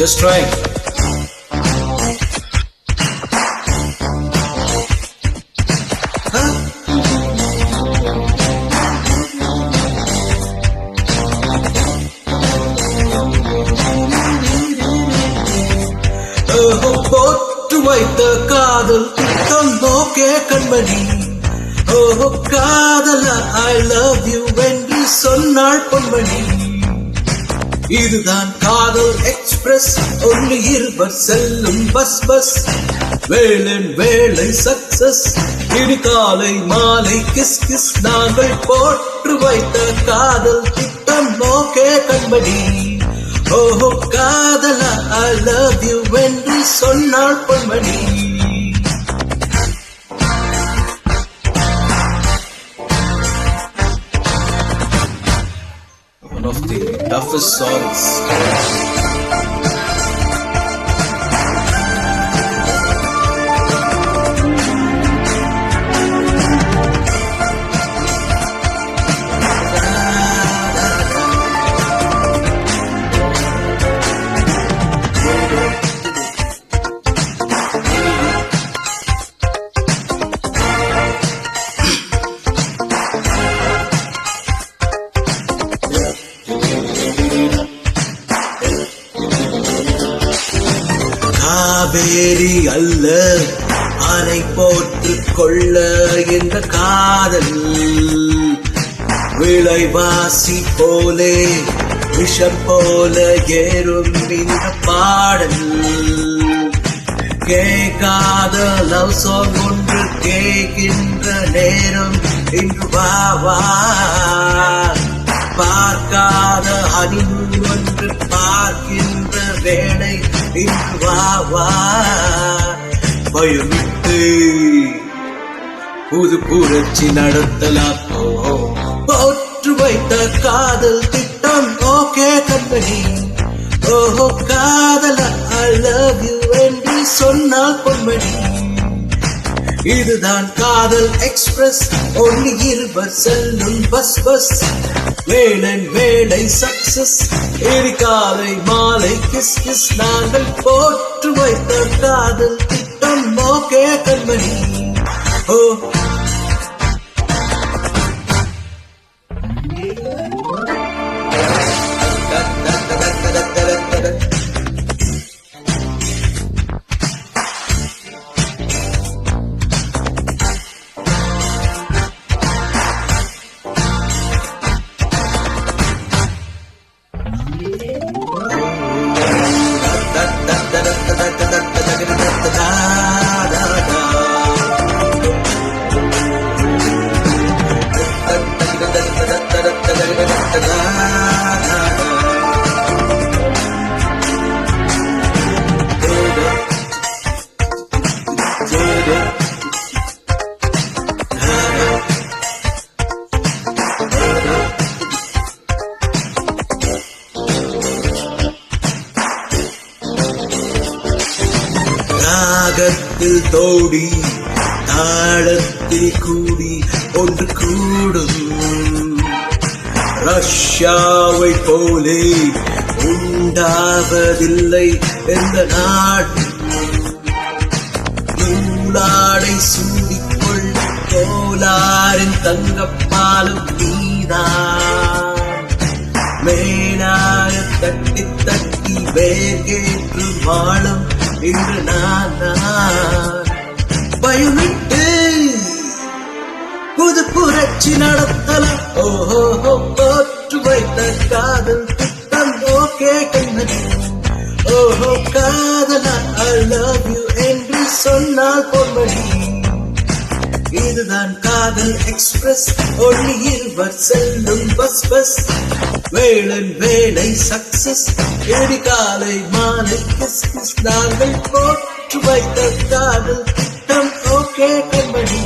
Just try. போட்டு வைத்த காதல் திட்டம் நோக்கே கண்மணி. ஓஹோ காதல ஐ லவ் யூ என்று சொன்னாள் பொன்மணி. இதுதான் காதல் எக்ஸ்பிரஸ், ஒன்று இருவர் செல்லும் பஸ் பஸ். வேலன் வேலை சக்சஸ், இனி காலை மாலை கிஸ் கிஸ். நாங்கள் போட்டு வைத்த காதல் திட்டம் நோக்கே கண்மணி. ஓஹோ காதல ஐ லவ் யூ என்று சொன்னாள் பொன்மணி. One of the toughest songs. Kaveri அல்ல அணை போற்றுக் கொள்ள என்ற காதல், விளைவாசி போலே விஷம் போல ஏறும் இந்த பாடல். கேட்காத லவ் சாங் ஒன்று கேட்கின்ற நேரம் இன்று வா வா. பார்க்காத ஹனிமூன் ஒன்று பார்க்கின்ற வேளை இன்று வா வா. பயமிட்டு புது புரட்சி நடத்தலாம். போற்று வைத்த காதல் திட்டம் ஓகே கண்மணி. ஓஹோ காதல ஐ லவ் யூ என்று சொன்னால் பொன்மணி. இதுதான் காதல் எக்ஸ்பிரஸ், ஒன்று இருவர் செல்லும் பஸ் பஸ். வேலன் வேலை சக்சஸ், இனி காலை மாலை கிஸ் கிஸ். நாங்கள் போற்று வைத்த காதல் திட்டம் ஓகே கண்மணி. ஓ ராகத்தில் தோடி தாளத்தில் கூடி ஒன்று கூடும். ரஷ்யாவை போலே உண்டாவதில்லை எந்த நாடு. நூலாடை சூடிக்கொள் கோலாரின் தங்கப்பாலும் நீதான். மேலாய தட்டி தட்டி வேர்கேற்று வாழும் இன்று நான். பயமிட்டு புது புரட்சி நடத்தலாம். ஓஹோ போற்று வைத்த காதல் திட்டம் ஓகே கண்மணி. ஓஹோ காதல ஐ லவ் யூ என்று சொன்னால் பொன்மணி. இதுதான் காதல் எக்ஸ்பிரஸ், ஒன்று இருவர் செல்லும் பஸ் பஸ். வேலன் வேலை சக்சஸ், இனி காலை மாலை கிஸ் கிஸ். நாங்கள் போற்று வைத்த காதல் திட்டம் ஓகே கண்மணி.